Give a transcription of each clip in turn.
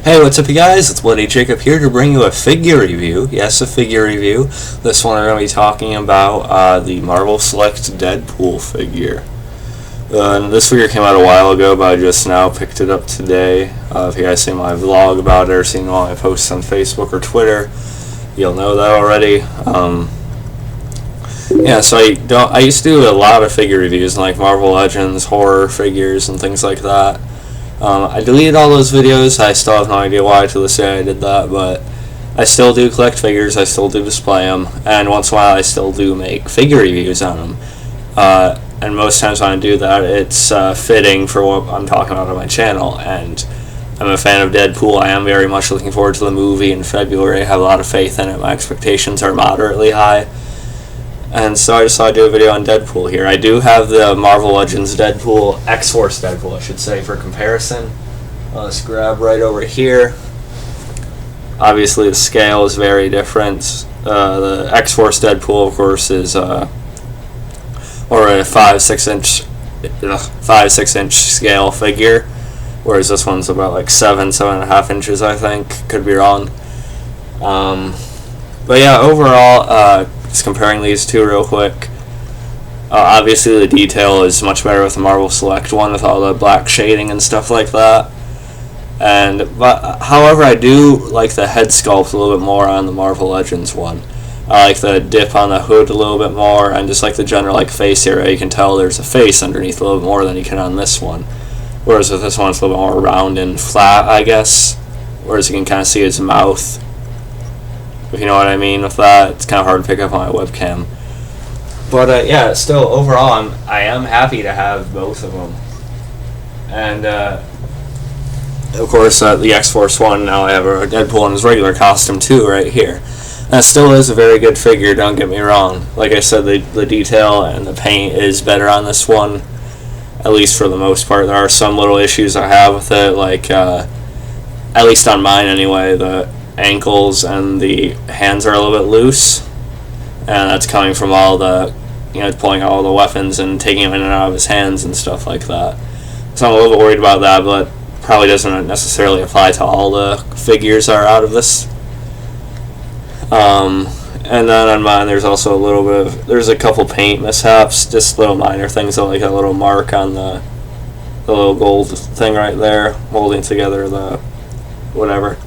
Hey, what's up you guys? It's Bloody Jacob here to bring you a figure review. Yes, a figure review. This one I'm going to be talking about the Marvel Select Deadpool figure. This figure came out a while ago, but I just now picked it up today. If you guys see my vlog about it or seen all my posts on Facebook or Twitter, you'll know that already. Yeah, so I used to do a lot of figure reviews, like Marvel Legends, horror figures, and things like that. I deleted all those videos. I still have no idea why to this day I did that, but I still do collect figures, I still do display them, and once in a while I still do make figure reviews on them. And most times when I do that, it's fitting for what I'm talking about on my channel, and I'm a fan of Deadpool. I am very much looking forward to the movie in February. I have a lot of faith in it. My expectations are moderately high. And so I just thought I'd do a video on Deadpool here. I do have the Marvel Legends Deadpool, X-Force Deadpool, I should say, for comparison. Let's grab right over here. Obviously, the scale is very different. The X-Force Deadpool, of course, is or a 5-6 inch scale figure, whereas this one's about like 7.5 inches, I think. Could be wrong. But yeah, overall, just comparing these two real quick. Obviously, the detail is much better with the Marvel Select one, with all the black shading and stuff like that. However, I do like the head sculpt a little bit more on the Marvel Legends one. I like the dip on the hood a little bit more, and just like the general face area, you can tell there's a face underneath a little bit more than you can on this one. Whereas with this one, it's a little bit more round and flat, I guess. Whereas you can kind of see his mouth, if you know what I mean with that. It's kind of hard to pick up on my webcam. But yeah, still, overall, I am happy to have both of them. And of course, the X-Force one, now I have a Deadpool in his regular costume too, right here. That still is a very good figure, don't get me wrong. Like I said, the detail and the paint is better on this one, at least for the most part. There are some little issues I have with it, like, at least on mine anyway, the ankles and the hands are a little bit loose, and that's coming from all the, pulling all the weapons and taking them in and out of his hands and stuff like that. So I'm a little bit worried about that, but probably doesn't necessarily apply to all the figures that are out of this. And then on mine, there's also there's a couple paint mishaps, just little minor things, like a little mark on the little gold thing right there, holding together the whatever.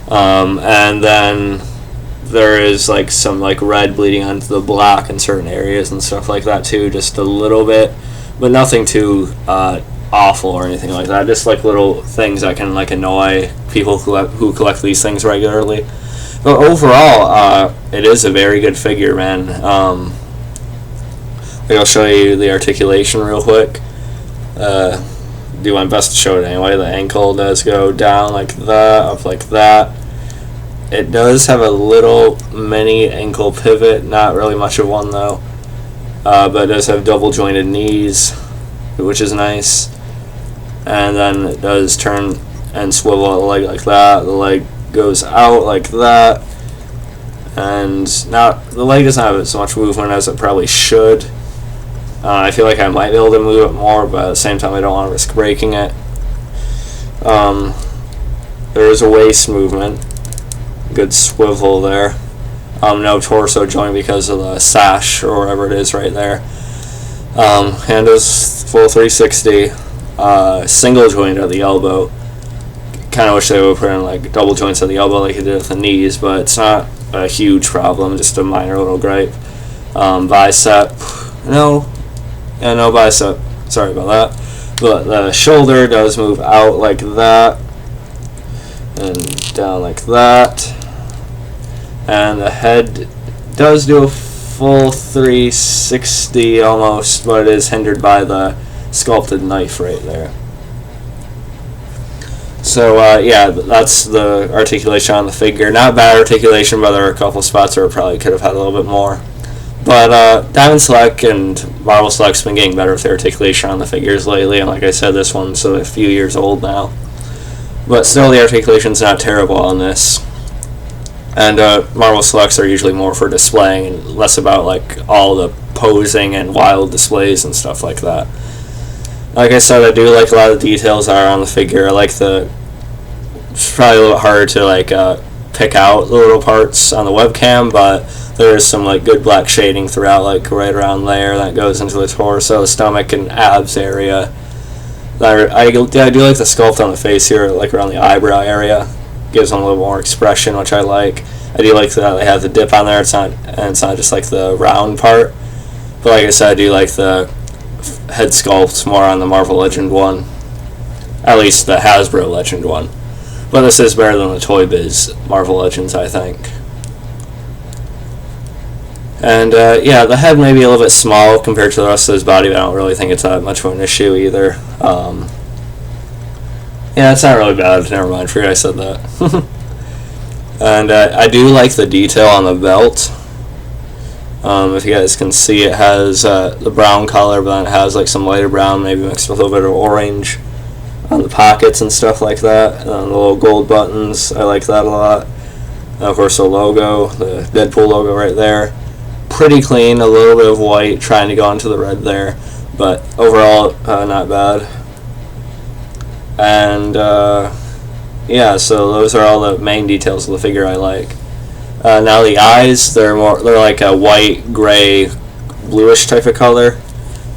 And then there is some red bleeding onto the black in certain areas and stuff like that too, just a little bit, but nothing too awful or anything like that. Just little things that can annoy people who collect these things regularly. But overall, it is a very good figure, man. I'll show you the articulation real quick. Do my best to show it anyway. The ankle does go down like that, up like that. It does have a little mini ankle pivot, not really much of one though, but it does have double jointed knees, which is nice. And then it does turn and swivel the leg like that. The leg goes out like that, and now the leg doesn't have as much movement as it probably should. I feel like I might be able to move it more, but at the same time I don't want to risk breaking it. There is a waist movement, good swivel there. No torso joint because of the sash or whatever it is right there. Hand is full 360, single joint at the elbow. Kind of wish they would put in double joints at the elbow like they did with the knees, but it's not a huge problem, just a minor little gripe. Bicep, no bicep, sorry about that. But the shoulder does move out like that, and down like that, and the head does do a full 360 almost, but it is hindered by the sculpted knife right there. So yeah, that's the articulation on the figure. Not bad articulation, but there are a couple spots where it probably could have had a little bit more. But Diamond Select and Marvel Select's been getting better with the articulation on the figures lately, and like I said, this one's a few years old now. But still, the articulation's not terrible on this. And Marvel Selects are usually more for displaying and less about all the posing and wild displays and stuff like that. Like I said, I do like a lot of the details that are on the figure. I like the it's probably a little harder to like pick out the little parts on the webcam, but there's some like good black shading throughout, like right around there that goes into the torso, the stomach, and abs area. I do like the sculpt on the face here, like around the eyebrow area. Gives them a little more expression, which I like. I do like that they have the dip on there. It's not just like the round part. But like I said, I do like the head sculpt more on the Marvel Legend one. At least the Hasbro Legend one. But this is better than the Toy Biz Marvel Legends, I think. And yeah, the head may be a little bit small compared to the rest of his body, but I don't really think it's that much of an issue either. Yeah, it's not really bad. Never mind, I forgot I said that. And I do like the detail on the belt. If you guys can see, it has the brown color, but then it has like some lighter brown, maybe mixed with a little bit of orange on the pockets and stuff like that. And the little gold buttons, I like that a lot. And of course, the logo, the Deadpool logo right there. Pretty clean, a little bit of white trying to go into the red there, but overall not bad. And yeah, so those are all the main details of the figure I like. Now the eyes, they're like a white, gray, bluish type of color.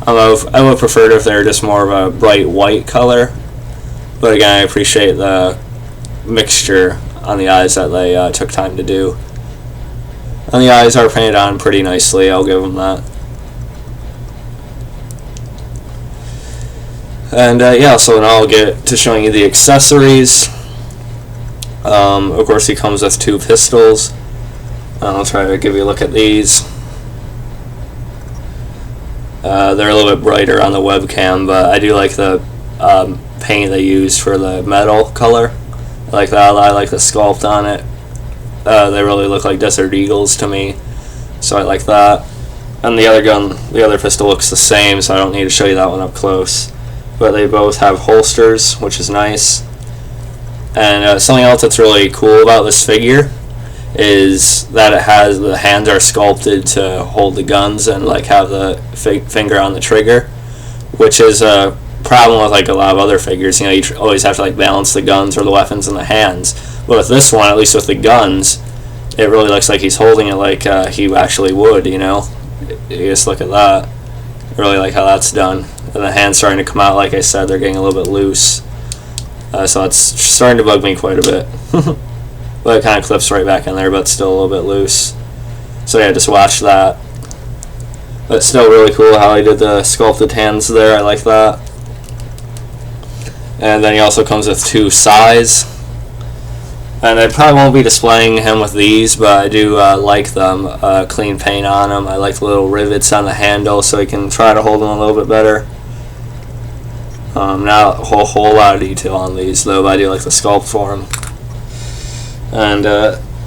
I would prefer it if they're just more of a bright white color, but again, I appreciate the mixture on the eyes that they took time to do. And the eyes are painted on pretty nicely, I'll give them that. And yeah, so now I'll get to showing you the accessories. Of course, he comes with 2 pistols. I'll try to give you a look at these. They're a little bit brighter on the webcam, but I do like the paint they used for the metal color. I like that. I like the sculpt on it. They really look like Desert Eagles to me, so I like that. And the other pistol looks the same, so I don't need to show you that one up close. But they both have holsters, which is nice. And something else that's really cool about this figure is that the hands are sculpted to hold the guns and like have the finger on the trigger, which is a problem with like a lot of other figures. You know, you always have to like balance the guns or the weapons in the hands. But with this one, at least with the guns, it really looks like he's holding it like he actually would, you know? You just look at that. I really like how that's done. And the hand's starting to come out, like I said, they're getting a little bit loose. So it's starting to bug me quite a bit. But it kind of clips right back in there, but still a little bit loose. So yeah, just watch that. But still really cool how he did the sculpted hands there, I like that. And then he also comes with 2 sais. And I probably won't be displaying him with these, but I do like them. Clean paint on them. I like the little rivets on the handle so you can try to hold them a little bit better. Not a whole lot of detail on these, though, but I do like the sculpt for them. And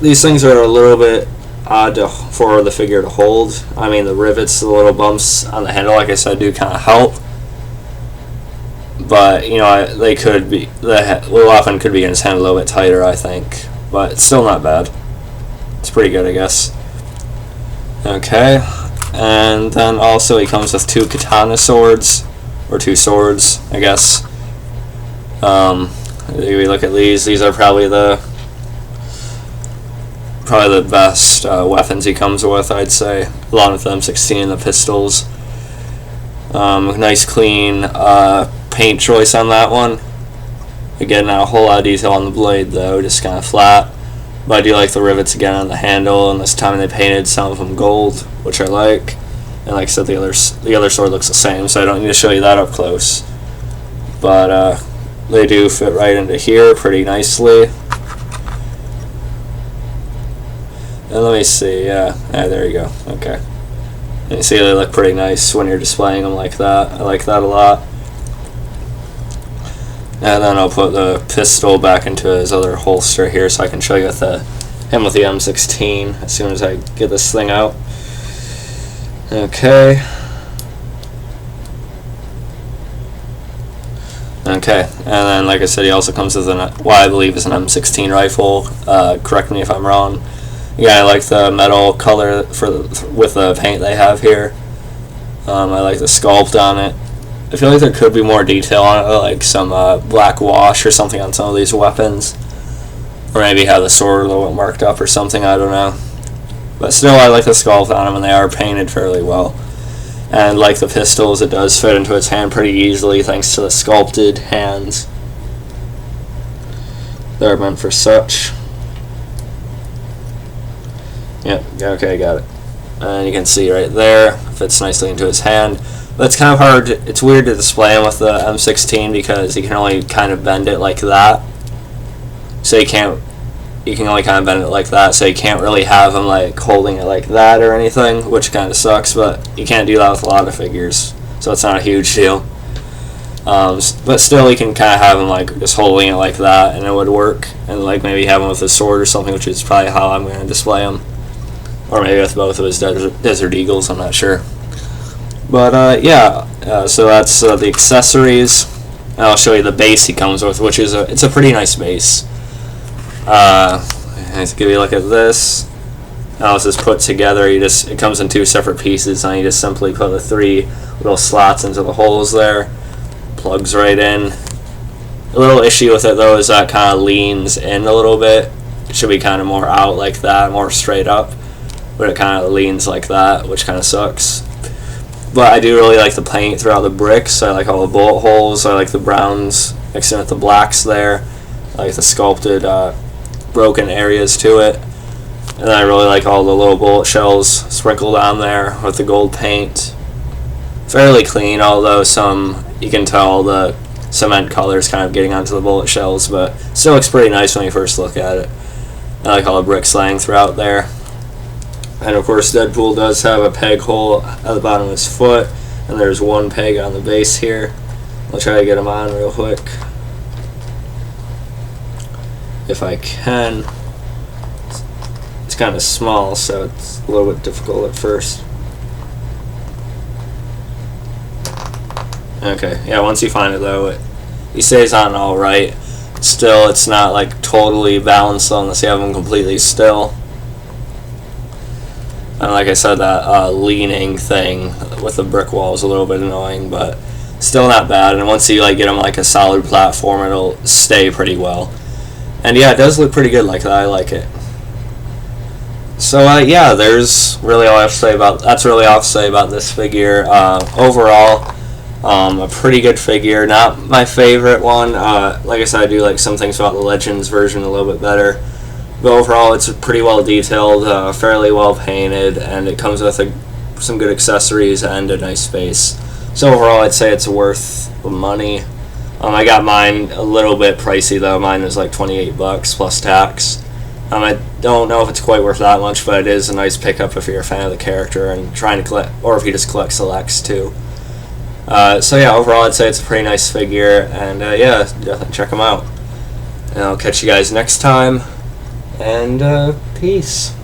these things are a little bit odd for the figure to hold. I mean, the rivets, the little bumps on the handle, like I said, do kind of help. But, you know, they could be, the little weapon could be in his hand a little bit tighter, I think. But it's still not bad. It's pretty good, I guess. Okay. And then also he comes with 2 katana swords. Or 2 swords, I guess. If we look at these are probably the best weapons he comes with, I'd say. Along with the M16 and the pistols. Nice clean paint choice on that one. Again, not a whole lot of detail on the blade though, just kind of flat. But I do like the rivets again on the handle, and this time they painted some of them gold, which I like. And like I said, the other sword looks the same, so I don't need to show you that up close. But they do fit right into here pretty nicely. And let me see, yeah, there you go, okay. And you see they look pretty nice when you're displaying them like that. I like that a lot. And then I'll put the pistol back into his other holster here so I can show you him with the M16 as soon as I get this thing out. Okay. Okay, and then like I said, he also comes with what I believe is an M16 rifle. Correct me if I'm wrong. Yeah, I like the metal color with the paint they have here. I like the sculpt on it. I feel like there could be more detail on it, like some black wash or something on some of these weapons. or maybe have the sword a little bit marked up or something, I don't know. But still, I like the sculpt on them, and they are painted fairly well. And like the pistols, it does fit into its hand pretty easily thanks to the sculpted hands. They're meant for such. Yep, okay, got it. And you can see right there, fits nicely into his hand. But it's kind of hard, it's weird to display him with the M16 because you can only kind of bend it like that. So you can only kind of bend it like that, so you can't really have him like holding it like that or anything, which kind of sucks, but you can't do that with a lot of figures, so it's not a huge deal. But still, you can kind of have him like just holding it like that, and it would work, and like maybe have him with a sword or something, which is probably how I'm going to display him. Or maybe with both of his Desert Eagles, I'm not sure. But yeah, so that's the accessories. And I'll show you the base he comes with, which is it's a pretty nice base. Let's give you a look at this. How this is put together. It comes in two separate pieces, and you just simply put the 3 little slots into the holes there. Plugs right in. A little issue with it though is that it kind of leans in a little bit. It should be kind of more out like that, more straight up. But it kind of leans like that, which kind of sucks. But I do really like the paint throughout the bricks. I like all the bullet holes. I like the browns mixing with the blacks there. I like the sculpted broken areas to it. And then I really like all the little bullet shells sprinkled on there with the gold paint. Fairly clean, although you can tell the cement colors kind of getting onto the bullet shells, but still looks pretty nice when you first look at it. I like all the bricks laying throughout there. And of course Deadpool does have a peg hole at the bottom of his foot, and there's one peg on the base here. I'll try to get him on real quick if I can. It's kind of small, so it's a little bit difficult at first. Okay, yeah, once you find it though, he stays on alright. Still, it's not like totally balanced unless you have him completely still. And like I said, that leaning thing with the brick wall is a little bit annoying, but still not bad. And once you like get him like a solid platform, it'll stay pretty well. And yeah, it does look pretty good like that. I like it. So yeah, that's really all I have to say about this figure. Overall, a pretty good figure. Not my favorite one. Like I said, I do like some things about the Legends version a little bit better. But overall, it's pretty well detailed, fairly well painted, and it comes with some good accessories and a nice base. So overall, I'd say it's worth the money. I got mine a little bit pricey though. Mine was like $28 plus tax. I don't know if it's quite worth that much, but it is a nice pickup if you're a fan of the character and trying to collect, or if you just collect selects too. So yeah, overall, I'd say it's a pretty nice figure, and yeah, definitely check them out. And I'll catch you guys next time. And peace.